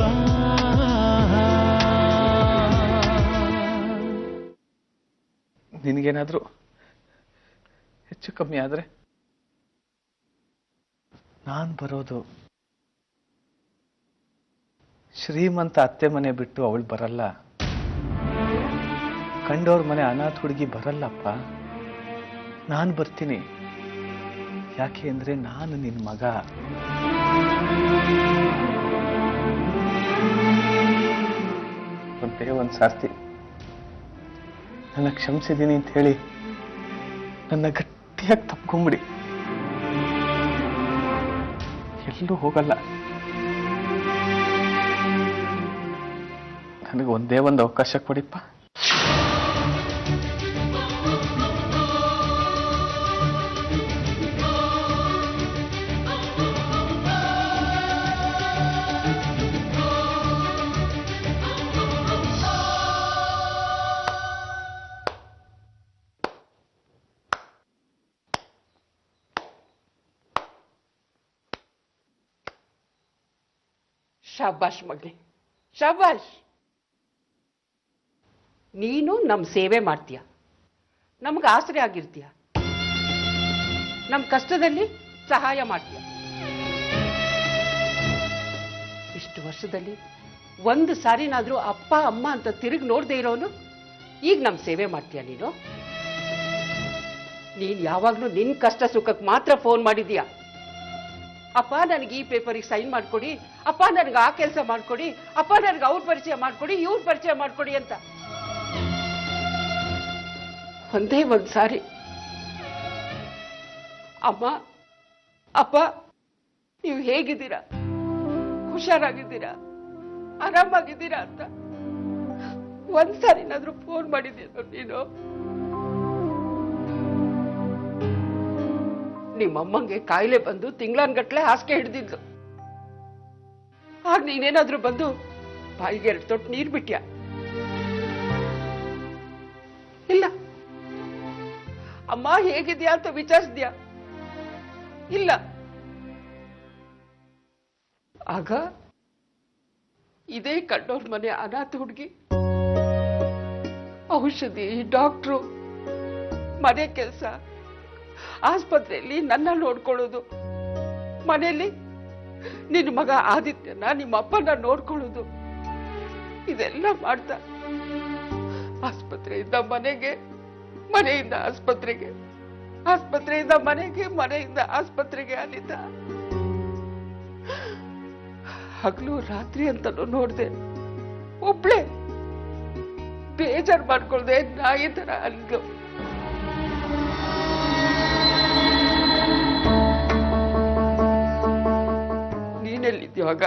ಬಾ. ನಿನಗೇನಾದ್ರೂ ಹೆಚ್ಚು ಕಮ್ಮಿ ಆದ್ರೆ ನಾನು ಬರೋದು ಶ್ರೀಮಂತ ಅತ್ತೆ ಮನೆ ಬಿಟ್ಟು ಅವಳು ಬರಲ್ಲ, ಕಂಡವ್ರ ಮನೆ ಅನಾಥ ಹುಡುಗಿ ಬರಲ್ಲಪ್ಪ. ನಾನು ಬರ್ತೀನಿ. ಯಾಕೆ ಅಂದ್ರೆ ನಾನು ನಿನ್ನ ಮಗ. ಒಂದ್ ಸಾರ್ತಿ ನನ್ನ ಕ್ಷಮಿಸಿದ್ದೀನಿ ಅಂತ ಹೇಳಿ ನನ್ನ ಗಟ್ಟಿಯಾಗಿ ತಪ್ಕೊಂಬಿಡಿ. ಎಲ್ಲೂ ಹೋಗಲ್ಲ. ನನಗೆ ಒಂದೇ ಒಂದು ಅವಕಾಶ ಕೊಡಿಪ್ಪ. ಶಾಬಾಷ್ ಮಗನೇ, ಶಾಬಾಷ್. ನೀನು ನಮ್ಮ ಸೇವೆ ಮಾಡ್ತೀಯ, ನಮ್ಗೆ ಆಸರೆ ಆಗಿರ್ತೀಯ, ನಮ್ಮ ಕಷ್ಟದಲ್ಲಿ ಸಹಾಯ ಮಾಡ್ತೀಯ. ಇಷ್ಟು ವರ್ಷದಲ್ಲಿ ಒಂದು ಸಾರಿನಾದ್ರೂ ಅಪ್ಪ ಅಮ್ಮ ಅಂತ ತಿರುಗಿ ನೋಡದೆ ಇರೋನು ಈಗ ನಮ್ಮ ಸೇವೆ ಮಾಡ್ತೀಯ. ನೀನು ಯಾವಾಗಲೂ ನಿನ್ನ ಕಷ್ಟ ಸುಖಕ್ಕೆ ಮಾತ್ರ ಫೋನ್ ಮಾಡಿದೀಯ. ಅಪ್ಪ ನನಗೆ ಈ ಪೇಪರಿಗೆ ಸೈನ್ ಮಾಡ್ಕೊಡಿ, ಅಪ್ಪ ನನಗೆ ಆ ಕೆಲಸ ಮಾಡ್ಕೊಡಿ, ಅಪ್ಪ ನನಗೆ ಅವ್ರ ಪರಿಚಯ ಮಾಡ್ಕೊಡಿ, ಇವ್ರ ಪರಿಚಯ ಮಾಡ್ಕೊಡಿ ಅಂತ. ಒಂದೇ ಒಂದು ಸಾರಿ ಅಮ್ಮ ಅಪ್ಪ ನೀವು ಹೇಗಿದ್ದೀರಾ, ಹುಷಾರಾಗಿದ್ದೀರಾ, ಆರಾಮಾಗಿದ್ದೀರಾ ಅಂತ ಒಂದ್ಸಾರಿನಾದ್ರೂ ಫೋನ್ ಮಾಡಿದ್ದೀರ ನೀನು? ನಿಮ್ಮಮ್ಮಂಗೆ ಕಾಯಿಲೆ ಬಂದು ತಿಂಗಳನ್ಗಟ್ಲೆ ಹಾಸಿಗೆ ಹಿಡ್ದಿದ್ಲು. ಆಗ ನೀನೇನಾದ್ರೂ ಬಂದು ಬಾಯಿಗೆ 2 ತೊಟ್ಟು ನೀರು ಬಿಟ್ಯಾ? ಇಲ್ಲ. ಅಮ್ಮ ಹೇಗಿದ್ಯಾ ಅಂತ ವಿಚಾರಿಸಿದ್ಯಾ? ಇಲ್ಲ. ಆಗ ಇದೇ ಕಂಡೋರ್ ಮನೆ ಅನಾಥ ಹುಡುಗಿ ಔಷಧಿ, ಡಾಕ್ಟ್ರು, ಮನೆ ಕೆಲಸ, ಆಸ್ಪತ್ರೆಯಲ್ಲಿ ನನ್ನ ನೋಡ್ಕೊಳ್ಳೋದು, ಮನೆಯಲ್ಲಿ ನಿನ್ನ ಮಗ ಆದಿತ್ಯನ ನಿಮ್ಮ ಅಪ್ಪನ ನೋಡ್ಕೊಳ್ಳೋದು, ಇದೆಲ್ಲ ಮಾಡ್ತಾ ಆಸ್ಪತ್ರೆಯಿಂದ ಮನೆಗೆ, ಮನೆಯಿಂದ ಆಸ್ಪತ್ರೆಗೆ, ಆಸ್ಪತ್ರೆಯಿಂದ ಮನೆಗೆ, ಮನೆಯಿಂದ ಆಸ್ಪತ್ರೆಗೆ ಅನಿತ ಹಗಲು ರಾತ್ರಿ ಅಂತಲೂ ನೋಡ್ದೆ. ಒಬ್ಳೆ ಬೇಜಾರು ಮಾಡ್ಕೊಳ್ದೆ ನಾಯಿ ತರ ಅಲ್ಲು. ನೀನೆಲ್ಲಿದ್ಯುವಾಗ?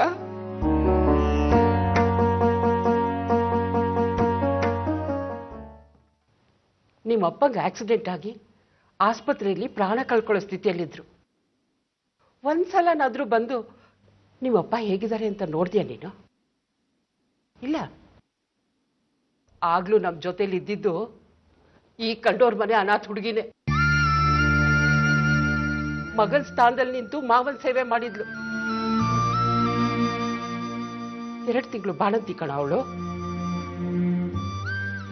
ನಿಮ್ಮಪ್ಪಂಗೆ ಆಕ್ಸಿಡೆಂಟ್ ಆಗಿ ಆಸ್ಪತ್ರೆಯಲ್ಲಿ ಪ್ರಾಣ ಕಳ್ಕೊಳ್ಳೋ ಸ್ಥಿತಿಯಲ್ಲಿದ್ರು. ಒಂದ್ಸಲನಾದ್ರೂ ಬಂದು ನಿಮ್ಮಪ್ಪ ಹೇಗಿದ್ದಾರೆ ಅಂತ ನೋಡ್ತೀಯ ನೀನು? ಇಲ್ಲ. ಆಗ್ಲೂ ನಮ್ಮ ಜೊತೆಲಿ ಇದ್ದಿದ್ದು ಈ ಕಂಡೋರ್ ಮನೆ ಅನಾಥ ಹುಡುಗಿನೇ. ಮಗನ ಸ್ಥಾನದಲ್ಲಿ ನಿಂತು ಮಾವನ್ ಸೇವೆ ಮಾಡಿದ್ಲು. 2 ತಿಂಗಳು ಬಾಣಂತಿ ಕಣ ಅವಳು.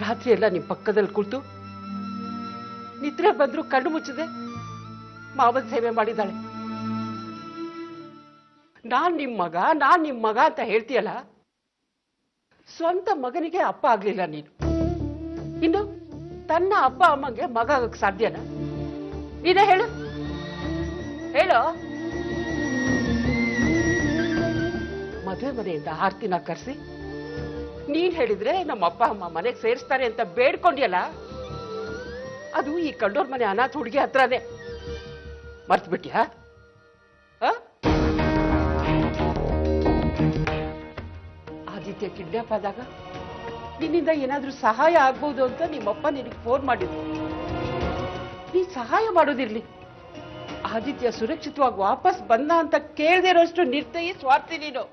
ರಾತ್ರಿ ಎಲ್ಲ ನಿಮ್ ಪಕ್ಕದಲ್ಲಿ ಕೂತು ನಿದ್ರೆ ಬಂದ್ರು ಕಣ್ಣು ಮುಚ್ಚದೆ ಮಾವನ್ ಸೇವೆ ಮಾಡಿದಾಳೆ. ನಾನ್ ನಿಮ್ ಮಗ ಅಂತ ಹೇಳ್ತೀಯಲ್ಲ, ಸ್ವಂತ ಮಗನಿಗೆ ಅಪ್ಪ ಆಗ್ಲಿಲ್ಲ ನೀನು, ಇನ್ನು ತನ್ನ ಅಪ್ಪ ಅಮ್ಮಂಗೆ ಮಗ ಆಗಕ್ ಸಾಧ್ಯನಾ? ನೀನೇ ಹೇಳು ಹೇಳು. ಮದುವೆ ಮನೆಯಿಂದ ಆರ್ತಿನ ಕರೆಸಿ ನೀನ್ ಹೇಳಿದ್ರೆ ನಮ್ಮ ಅಪ್ಪ ಅಮ್ಮ ಮನೆಗೆ ಸೇರಿಸ್ತಾರೆ ಅಂತ ಬೇಡ್ಕೊಂಡ್ಯಲ್ಲ, ಅದು ಈ ಕಂಡೋರ್ ಮನೆ ಅನಾಥ ಹುಡುಗಿ ಹತ್ರನೇ. ಮರ್ತು ಬಿಟ್ಯಾ? ಆದಿತ್ಯ ಕಿಡ್ನಾಪ್ ಆದಾಗ ನಿನ್ನಿಂದ ಏನಾದ್ರೂ ಸಹಾಯ ಆಗ್ಬೋದು ಅಂತ ನಿಮ್ಮಪ್ಪ ನಿನಗೆ ಫೋನ್ ಮಾಡಿದ್ರು. ನೀ ಸಹಾಯ ಮಾಡೋದಿರ್ಲಿ, ಆದಿತ್ಯ ಸುರಕ್ಷಿತವಾಗಿ ವಾಪಸ್ ಬಂದ ಅಂತ ಕೇಳದೆ ಇರೋಷ್ಟು ನಿರ್ದಯಿ ಸ್ವಾರ್ಥಿ ನೀನು.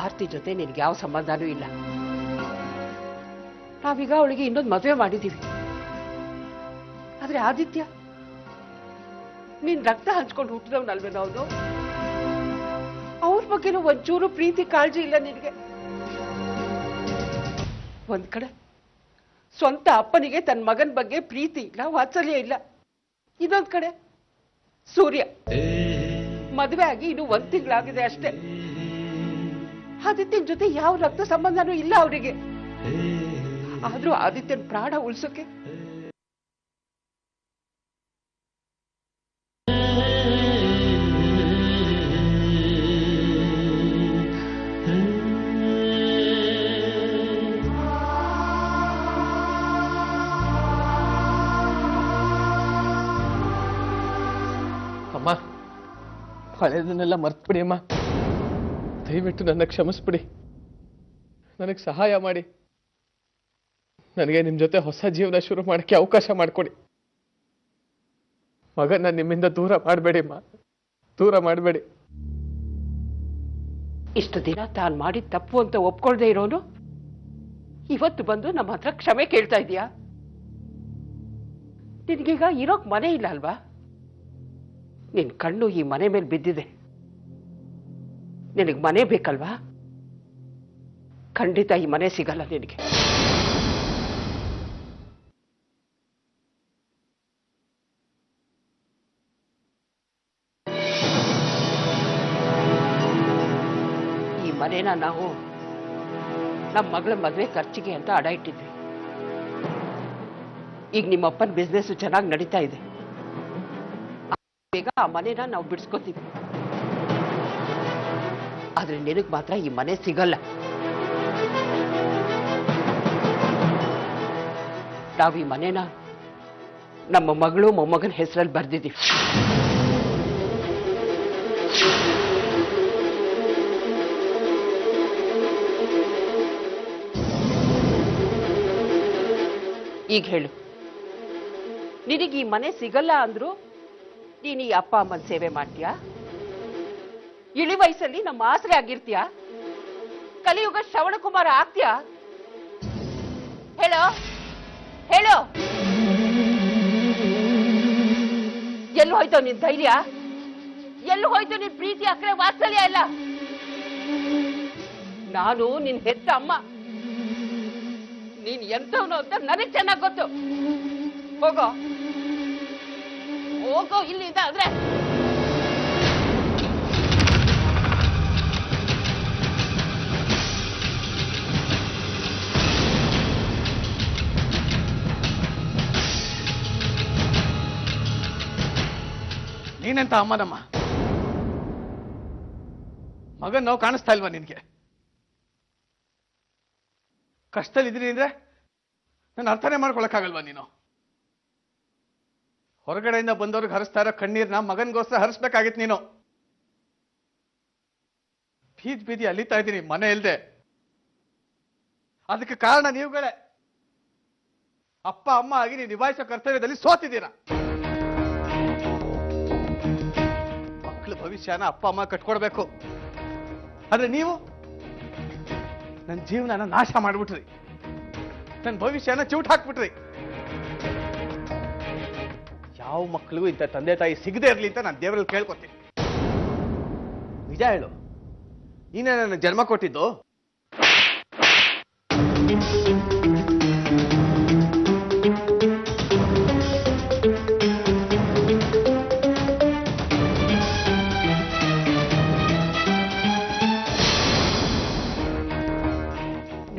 ಆರ್ತಿ ಜೊತೆ ನಿನ್ಗೆ ಯಾವ ಸಂಬಂಧನೂ ಇಲ್ಲ. ನಾವೀಗ ಅವಳಿಗೆ ಇನ್ನೊಂದು ಮದುವೆ ಮಾಡಿದೀವಿ. ಆದ್ರೆ ಆದಿತ್ಯ ನೀನ್ ರಕ್ತ ಹಂಚ್ಕೊಂಡು ಹುಟ್ಟಿದವನಲ್ವೇನೋ ಅವನು. ಅವ್ರ ಬಗ್ಗೆನೂ ಒಂಚೂರು ಪ್ರೀತಿ ಕಾಳಜಿ ಇಲ್ಲ ನಿನಗೆ. ಒಂದ್ ಕಡೆ ಸ್ವಂತ ಅಪ್ಪನಿಗೆ ತನ್ನ ಮಗನ ಬಗ್ಗೆ ಪ್ರೀತಿ ಇಲ್ಲ, ವಾತ್ಸಲ್ಯ ಇಲ್ಲ. ಇನ್ನೊಂದ್ ಕಡೆ ಸೂರ್ಯ ಮದುವೆ ಆಗಿ ಇನ್ನು 1 ತಿಂಗಳಾಗಿದೆ ಅಷ್ಟೇ. ಆದಿತ್ಯನ ಜೊತೆ ಯಾವ ರಕ್ತ ಸಂಬಂಧನೂ ಇಲ್ಲ ಅವರಿಗೆ. ಆದ್ರೂ ಆದಿತ್ಯನ ಪ್ರಾಣ ಉಳಿಸೋಕೆ ಅಮ್ಮ, ಹಳೆದನ್ನೆಲ್ಲ ಮರ್ತ್ಬಿಡಿ ಅಮ್ಮ. ದಯವಿಟ್ಟು ನನ್ನ ಕ್ಷಮಿಸ್ಬಿಡಿ. ನನಗೆ ಸಹಾಯ ಮಾಡಿ. ನನಗೆ ನಿಮ್ಮ ಜೊತೆ ಹೊಸ ಜೀವನ ಶುರು ಮಾಡೋಕ್ಕೆ ಅವಕಾಶ ಮಾಡಿಕೊಡಿ. ಮಗನ ನಿಮ್ಮಿಂದ ದೂರ ಮಾಡಬೇಡಿ ಅಮ್ಮ, ದೂರ ಮಾಡಬೇಡಿ. ಇಷ್ಟು ದಿನ ತಾನು ಮಾಡಿದ ತಪ್ಪು ಅಂತ ಒಪ್ಕೊಳ್ದೇ ಇರೋನು ಇವತ್ತು ಬಂದು ನಮ್ಮ ಹತ್ರ ಕ್ಷಮೆ ಕೇಳ್ತಾ ಇದೀಯಾ? ನಿನಗೀಗ ಇರೋಕ್ ಮನೆ ಇಲ್ಲ ಅಲ್ವಾ? ನಿನ್ ಕಣ್ಣು ಈ ಮನೆ ಮೇಲೆ ಬಿದ್ದಿದೆ. ನಿನಗೆ ಮನೆ ಬೇಕಲ್ವಾ? ಖಂಡಿತ ಈ ಮನೆ ಸಿಗಲ್ಲ ನಿನಗೆ. ಈ ಮನೇನ ನಾವು ನಮ್ಮ ಮಗಳ ಮದುವೆ ಖರ್ಚಿಗೆ ಅಂತ ಅಡ ಇಟ್ಟಿದ್ವಿ. ಈಗ ನಿಮ್ಮಪ್ಪನ ಬಿಸ್ನೆಸ್ ಚೆನ್ನಾಗಿ ನಡೀತಾ ಇದೆ. ಬೇಗ ಆ ಮನೇನ ನಾವು ಬಿಡಿಸ್ಕೊತೀವಿ. ಆದ್ರೆ ನಿನಗ್ ಮಾತ್ರ ಈ ಮನೆ ಸಿಗಲ್ಲ. ನಾವು ಈ ಮನೇನ ನಮ್ಮ ಮಗಳು ಮೊಮ್ಮಗನ ಹೆಸರಲ್ಲಿ ಬರ್ದಿದ್ದೀವಿ. ಈಗ ಹೇಳು, ನಿನಗೆ ಈ ಮನೆ ಸಿಗಲ್ಲ ಅಂದ್ರು ನೀನು ಈ ಅಪ್ಪ ಅಮ್ಮನ ಸೇವೆ ಮಾಡ್ತೀಯಾ? ಇಳಿ ವಯಸ್ಸಲ್ಲಿ ನಮ್ಮ ಆಸರೆ ಆಗಿರ್ತೀಯಾ? ಕಲಿಯುಗ ಶ್ರವಣಕುಮಾರ ಆಗ್ತೀಯಾ? ಹೇಳೋ ಹೇಳೋ, ಎಲ್ಲಿ ಹೋಯ್ತು ನಿನ್ ಧೈರ್ಯ? ಎಲ್ಲಿ ಹೋಯ್ತು ನಿನ್ ಪ್ರೀತಿ, ಅಕ್ರೆ, ವಾತ್ಸಲ್ಯ ಎಲ್ಲ? ನಾನು ನಿನ್ ಹೆತ್ತ ಅಮ್ಮ. ನೀನ್ ಎಂತವನು ಅಂತ ನನಗ್ ಚೆನ್ನಾಗ್ ಗೊತ್ತು. ಹೋಗೋ ಹೋಗೋ ಇಲ್ಲಿಂದ. ಅಂದ್ರೆ ನೀನೆಂತ ಅಮ್ಮನಮ್ಮ? ಮಗನ್ ನಾವು ಕಾಣಿಸ್ತಾ ಇಲ್ವಾ ನಿನ್ಗೆ? ಕಷ್ಟದಲ್ಲಿದ್ದೀನಿ ಅಂದ್ರೆ ನಾನು ಅರ್ಥನೇ ಮಾಡ್ಕೊಳಕ್ಕಾಗಲ್ವಾ ನೀನು? ಹೊರಗಡೆಯಿಂದ ಬಂದವ್ರಿಗೆ ಹರಿಸ್ತಾ ಇರೋ ಕಣ್ಣೀರ್ನ ಮಗನ್ಗೋಸ್ಕರ ಹರಿಸ್ಬೇಕಾಗಿತ್ತು ನೀನು. ಬೀದಿ ಬೀದಿ ಅಲಿತಾ ಇದ್ದೀನಿ ಮನೆ ಇಲ್ದೆ. ಅದಕ್ಕೆ ಕಾರಣ ನೀವುಗಳೇ. ಅಪ್ಪ ಅಮ್ಮ ಆಗಿ ನೀವು ನಿಭಾಯಿಸೋ ಕರ್ತವ್ಯದಲ್ಲಿ ಸೋತಿದ್ದೀರಾ. ಮಕ್ಕಳ ಭವಿಷ್ಯನ ಅಪ್ಪ ಅಮ್ಮ ಕಟ್ಕೊಡ್ಬೇಕು. ಆದ್ರೆ ನೀವು ನನ್ನ ಜೀವನನ ನಾಶ ಮಾಡ್ಬಿಟ್ರಿ. ನನ್ನ ಭವಿಷ್ಯನ ಚೂಟ್ ಹಾಕ್ಬಿಟ್ರಿ. ಯಾವ ಮಕ್ಕಳಿಗೂ ಇಂಥ ತಂದೆ ತಾಯಿ ಸಿಗದೆ ಇರಲಿ ಅಂತ ನಾನು ದೇವರಲ್ಲಿ ಕೇಳ್ಕೊತೀನಿ. ನಿಜ ಹೇಳು, ನೀನೇ ನನ್ನ ಜನ್ಮ ಕೊಟ್ಟಿದ್ದು?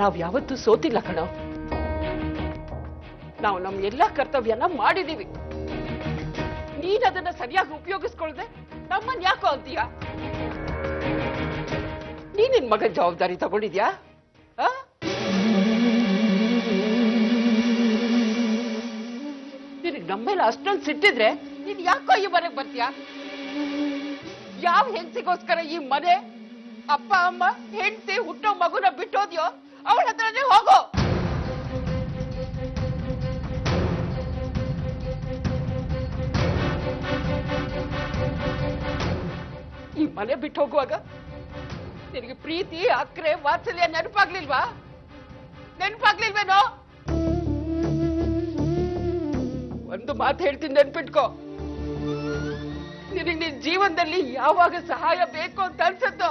ನಾವ್ ಯಾವತ್ತೂ ಸೋತಿಲ್ಲ ಕಣೋ. ನಾವು ನಮ್ಮ ಎಲ್ಲಾ ಕರ್ತವ್ಯನ ಮಾಡಿದೀವಿ. ನೀನ್ ಅದನ್ನ ಸರಿಯಾಗಿ ಉಪಯೋಗಿಸ್ಕೊಳ್ದೆ ನಮ್ಮನ್ ಯಾಕೋ ಅಂತೀಯ? ನೀನ್ ನಿನ್ ಮಗನ್ ಜವಾಬ್ದಾರಿ ತಗೊಂಡಿದ್ಯಾ? ನಿನಗ್ ನಮ್ಮೇಲೆ ಅಷ್ಟೊಂದು ಸಿಟ್ಟಿದ್ರೆ ನೀನ್ ಯಾಕೋ ಈ ಮನೆಗ್ ಬರ್ತೀಯಾ? ಯಾವ ಹೆಂಗಸಿಗೋಸ್ಕರ ಈ ಮನೆ, ಅಪ್ಪ ಅಮ್ಮ, ಹೆಂಡತಿ, ಹುಟ್ಟೋ ಮಗುನ ಬಿಟ್ಟೋದ್ಯೋ ಅವಳ ಹತ್ರನೇ ಹೋಗೋ. ಈ ಮನೆ ಬಿಟ್ಟು ಹೋಗುವಾಗ ನಿನಗೆ ಪ್ರೀತಿ, ಅಕ್ರೆ, ವಾತ್ಸಲ್ಯ ನೆನಪಾಗ್ಲಿಲ್ವಾ? ನೆನಪಾಗ್ಲಿಲ್ವೇನೋ? ಒಂದು ಮಾತು ಹೇಳ್ತೀನಿ, ನೆನ್ಪಿಟ್ಕೋ. ನಿನಗೆ ನಿನ್ ಜೀವನದಲ್ಲಿ ಯಾವಾಗ ಸಹಾಯ ಬೇಕು ಅಂತ ಅನ್ಸುತ್ತೋ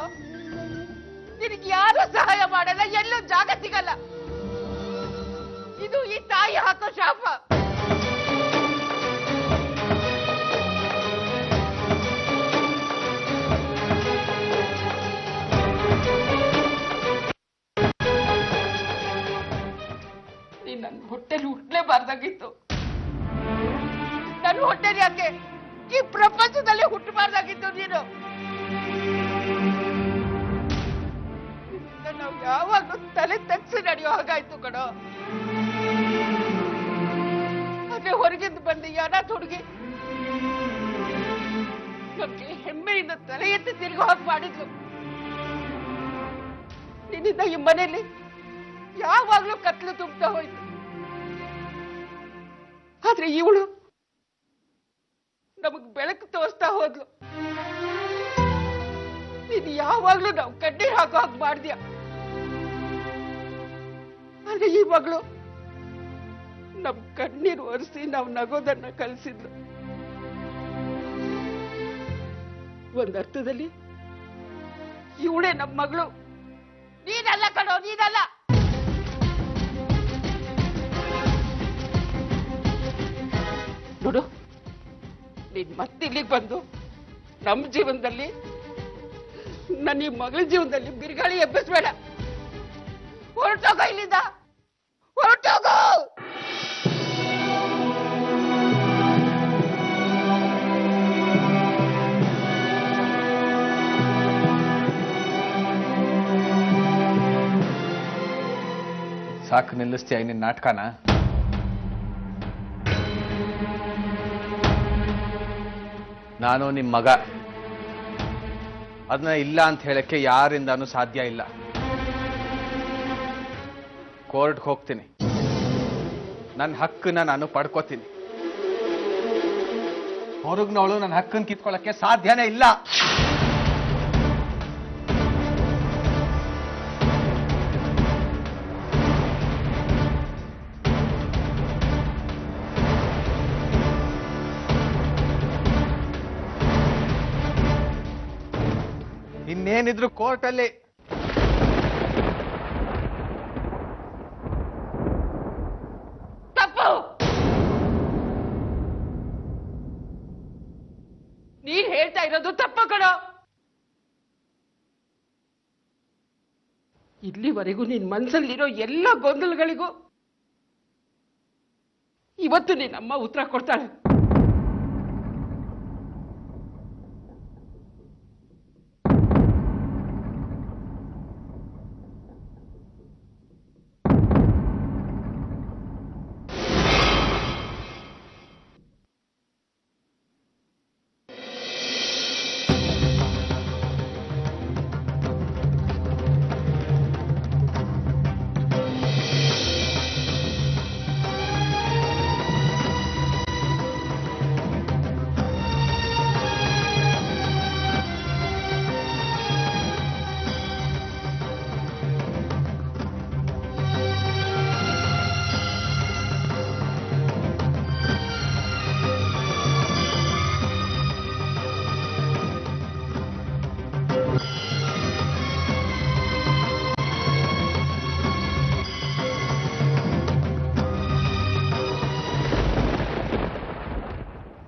ನಿನಗೆ ಯಾರು ಸಹಾಯ ಮಾಡಲ್ಲ, ಎಲ್ಲೂ ಜಾಗ ಸಿಗಲ್ಲ. ಇದು ಈ ತಾಯಿ ಹಾಕೋ ಶಾಪ. ನೀನ್ ನನ್ನ ಹೊಟ್ಟೆಲಿ ಹುಟ್ಟಲೇಬಾರ್ದಾಗಿತ್ತು. ನನ್ನ ಹೊಟ್ಟೆಲಿ ಯಾಕೆ ಈ ಪ್ರಪಂಚದಲ್ಲಿ ಹುಟ್ಟಬಾರ್ದಾಗಿತ್ತು ನೀನು. ನಾವು ಯಾವಾಗಲೂ ತಲೆ ತಗ್ಸಿ ನಡೆಯೋ ಹಾಗಾಯ್ತು ಕಣೋ. ಆದ್ರೆ ಹೊರಗಿಂದ ಬಂದು ಅನಾಥ ಹುಡುಗಿ ನಮ್ಗೆ ಹೆಮ್ಮೆಯಿಂದ ತಲೆ ಎತ್ತಿ ತಿರುಗೋ ಹಾಗೆ ಮಾಡಿದ್ಲು. ನಿನ್ನಿಂದ ಈ ಮನೆಯಲ್ಲಿ ಯಾವಾಗ್ಲೂ ಕತ್ಲು ತುಂಬ್ತಾ ಹೋಯ್ತು. ಆದ್ರೆ ಇವಳು ನಮಗ್ ಬೆಳಕು ತೋರಿಸ್ತಾ ಹೋದ್ಲು. ನೀನು ಯಾವಾಗ್ಲೂ ನಾವು ಕಣ್ಣೀರ್ ಹಾಕೋ ಹಾಗೆ ಮಾಡ್ದ್ಯಾ. ಆದ್ರೆ ಈ ಮಗಳು ನಮ್ ಕಣ್ಣೀರು ಒರೆಸಿ ನಾವು ನಗೋದನ್ನ ಕಲಿಸಿದ್ಲು. ಒಂದರ್ಥದಲ್ಲಿ ಇವಳೇ ನಮ್ಮ ಮಗಳು. ನೀನಲ್ಲ ಕಣೋ, ನೀನಲ್ಲ. ನೋಡು, ನೀನ್ ಮತ್ತಿಲ್ಲಿಗೆ ಬಂದು ನಮ್ಮ ಜೀವನದಲ್ಲಿ, ನನ್ನ ಈ ಮಗಳ ಜೀವನದಲ್ಲಿ ಬಿರುಗಾಳಿ ಎಬ್ಬಿಸ್ಬೇಡ. ಹೊರಟೋಗೋ ಇಲ್ಲಿಂದ, ಹೊರಟೋಗೋ. ಸಾಕು, ನಿಲ್ಲಿಸ್ತೀಯ ನಿನ್ನ ನಾಟಕನ? ನಾನು ನಿಮ್ಮ ಮಗ, ಅದನ್ನ ಇಲ್ಲ ಅಂತ ಹೇಳಕ್ಕೆ ಯಾರಿಂದಾನು ಸಾಧ್ಯ ಇಲ್ಲ. ಕೋರ್ಟ್ಗೆ ಹೋಗ್ತೀನಿ, ನನ್ನ ಹಕ್ಕನ್ನ ನಾನು ಪಡ್ಕೋತೀನಿ. ಹೊರಗ್ನವಳು ನನ್ನ ಹಕ್ಕನ್ನು ಕಿತ್ಕೊಳ್ಳಕ್ಕೆ ಸಾಧ್ಯನೇ ಇಲ್ಲ. ಇನ್ನೇನಿದ್ರು ಕೋರ್ಟಲ್ಲಿ. ತಪ್ಪು. ನೀನ್ ಹೇಳ್ತಾ ಇರೋದು ತಪ್ಪು ಕಣೋ. ಇಲ್ಲಿವರೆಗೂ ನಿನ್ ಮನ್ಸಲ್ಲಿರೋ ಎಲ್ಲ ಗೊಂದಲಗಳಿಗೂ ಇವತ್ತು ನಿನ್ನಮ್ಮ ಉತ್ತರ ಕೊಡ್ತಾಳೆ.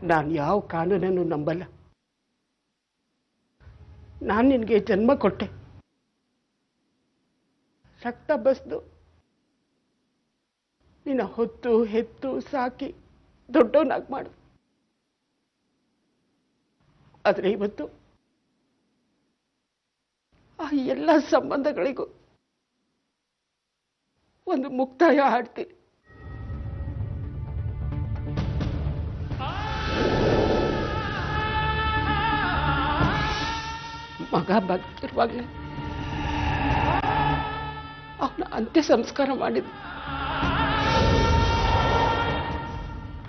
ನಾನು ಯಾವ ಕಾನೂನನ್ನು ನಂಬಲ್ಲ. ನಾನು ನಿನಗೆ ಜನ್ಮ ಕೊಟ್ಟೆ, ರಕ್ತ ಬಸ್ದು ನಿನ್ನ ಹೊತ್ತು ಹೆತ್ತು ಸಾಕಿ ದೊಡ್ಡವನಾಗಿ ಮಾಡು. ಆದರೆ ಇವತ್ತು ಆ ಎಲ್ಲ ಸಂಬಂಧಗಳಿಗೂ ಒಂದು ಮುಕ್ತಾಯ ಹಾಡ್ತೀನಿ. ಮಗ ಬದುಕಿರುವಾಗಲೇ ಅವನ ಅಂತ್ಯ ಸಂಸ್ಕಾರ ಮಾಡಿದ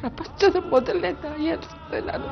ಪ್ರಪಂಚದ ಮೊದಲನೇ ತಾಯಿ ಅನಿಸುತ್ತೆ ನಾನು.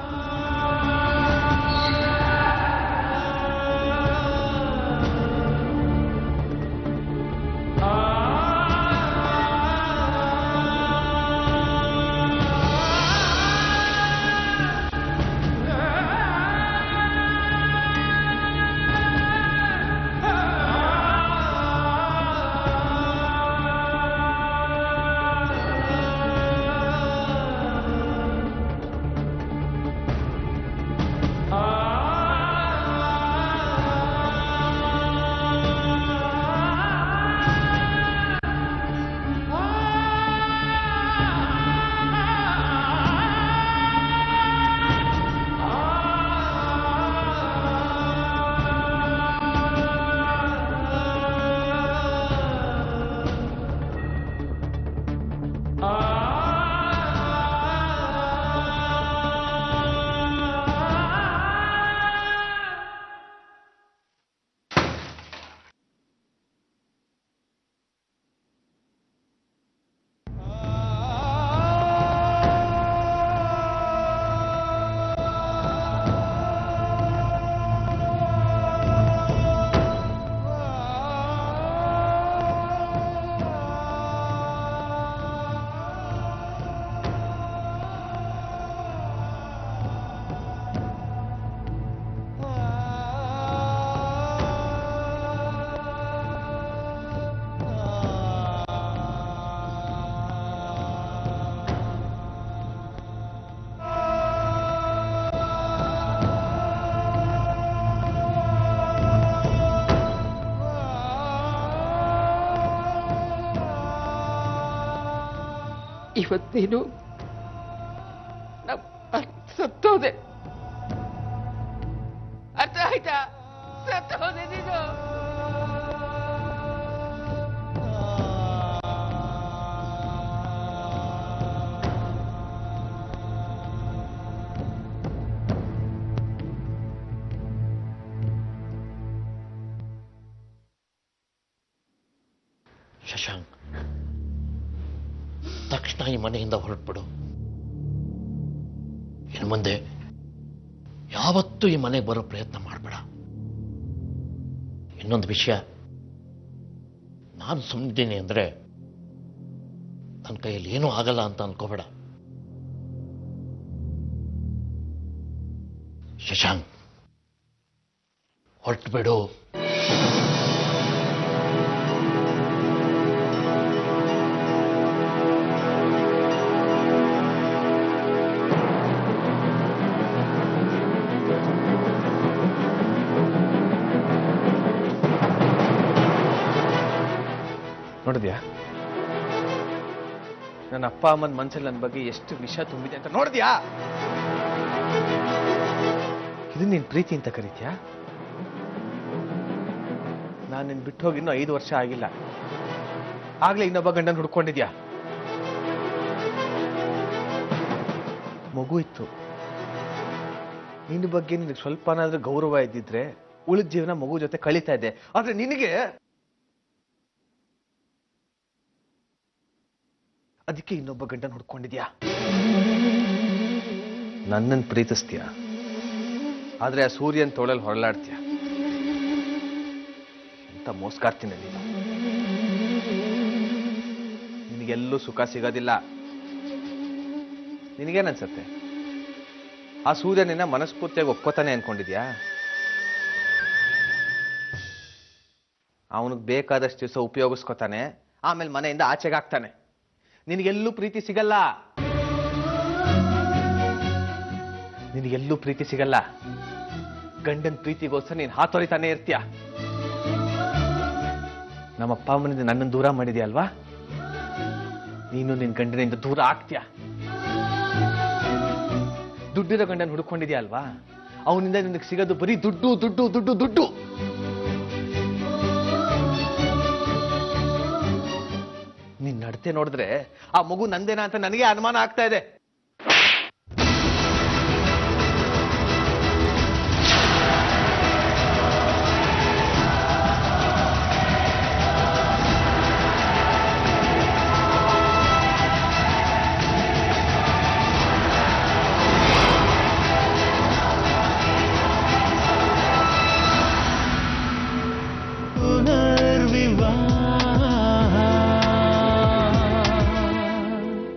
ಇವತ್ತು ನೀನು ಸತ್ತೋದೆ. ಅರ್ಥ ಆಯ್ತಾ? ಸತ್ತೋದೆ ನೀನು. ಶಶಾಂಕ್, ತಕ್ಷಣ ಈ ಮನೆಯಿಂದ ಹೊರಟ್ಬಿಡು. ಇನ್ನು ಮುಂದೆ ಯಾವತ್ತೂ ಈ ಮನೆಗೆ ಬರೋ ಪ್ರಯತ್ನ ಮಾಡಬೇಡ. ಇನ್ನೊಂದು ವಿಷಯ, ನಾನು ಸುಮ್ಮನಿದ್ದೀನಿ ಅಂದ್ರೆ ನನ್ನ ಕೈಯಲ್ಲಿ ಏನೂ ಆಗಲ್ಲ ಅಂತ ಅನ್ಕೋಬೇಡ. ಶಶಾಂಕ್, ಹೊರಟ್ಬಿಡು. ನೋಡಿದ್ಯಾ ನನ್ನ ಅಪ್ಪ ಅಮ್ಮನ ಮನಸ್ಸಲ್ಲಿ ನನ್ನ ಬಗ್ಗೆ ಎಷ್ಟು ವಿಷ ತುಂಬಿದೆ ಅಂತ ನೋಡಿದ್ಯಾ? ಇದು ನೀನ್ ಪ್ರೀತಿ ಅಂತ ಕರೀತ್ಯಾ? ನಾನು ನಿನ್ ಬಿಟ್ಟು ಹೋಗಿ ಇನ್ನೂ 5 ವರ್ಷ ಆಗಿಲ್ಲ, ಆಗ್ಲೇ ಇನ್ನೊಬ್ಬ ಗಂಡನ ಹುಡ್ಕೊಂಡಿದ್ಯಾ? ಮಗು ಇತ್ತು, ನಿನ್ನ ಬಗ್ಗೆ ನಿನಗೆ ಸ್ವಲ್ಪನಾದ್ರೂ ಗೌರವ ಇದ್ದಿದ್ರೆ ಉಳಿದ ಜೀವನ ಮಗು ಜೊತೆ ಕಳೀತಾ ಇದ್ದೆ. ಆದ್ರೆ ನಿನಗೆ ಅದಕ್ಕೆ ಇನ್ನೊಬ್ಬ ಗಂಡನ ಹುಡ್ಕೊಂಡಿದ್ಯಾ? ನನ್ನನ್ನು ಪ್ರೀತಿಸ್ತೀಯ, ಆದ್ರೆ ಆ ಸೂರ್ಯನ ತೋಳಲ್ಲಿ ಹೊರಲಾಡ್ತೀಯ. ಎಂತ ಮೋಸ್ಕಾರ್ತಿನ ನೀನು. ನಿನಗೆಲ್ಲೂ ಸುಖ ಸಿಗೋದಿಲ್ಲ. ನಿನಗೇನನ್ಸತ್ತೆ? ಆ ಸೂರ್ಯನಿನ್ನ ಮನಸ್ಫೂರ್ತಿಯಾಗಿ ಒಪ್ಕೋತಾನೆ ಅನ್ಕೊಂಡಿದ್ಯಾ? ಅವನಿಗೆ ಬೇಕಾದಷ್ಟು ದಿವಸ ಉಪಯೋಗಿಸ್ಕೋತಾನೆ, ಆಮೇಲೆ ಮನೆಯಿಂದ ಆಚೆಗೆ ಹಾಕ್ತಾನೆ. ನಿನಗೆಲ್ಲೂ ಪ್ರೀತಿ ಸಿಗಲ್ಲ. ನಿನಗೆಲ್ಲೂ ಪ್ರೀತಿ ಸಿಗಲ್ಲ. ಗಂಡನ ಪ್ರೀತಿಗೋಸ್ಕರ ನೀನು ಹಾತೊರಿತಾನೆ ಇರ್ತೀಯ. ನಮ್ಮಪ್ಪ ಅಮ್ಮನಿಂದ ನನ್ನನ್ನು ದೂರ ಮಾಡಿದ್ಯಾ ಅಲ್ವಾ? ನೀನು ನಿನ್ನ ಗಂಡನಿಂದ ದೂರ ಆಗ್ತೀಯ. ದುಡ್ಡಿರೋ ಗಂಡನ ಹುಡ್ಕೊಂಡಿದ್ಯಾ ಅಲ್ವಾ? ಅವನಿಂದ ನಿನಗೆ ಸಿಗೋದು ಬರೀ ದುಡ್ಡು ದುಡ್ಡು ದುಡ್ಡು ದುಡ್ಡು. ನಿನ್ನ ನಡತೆ ನೋಡಿದ್ರೆ ಆ ಮಗು ನಂದೇನಾ ಅಂತ ನನಗೆ ಅನುಮಾನ ಆಗ್ತಾ ಇದೆ.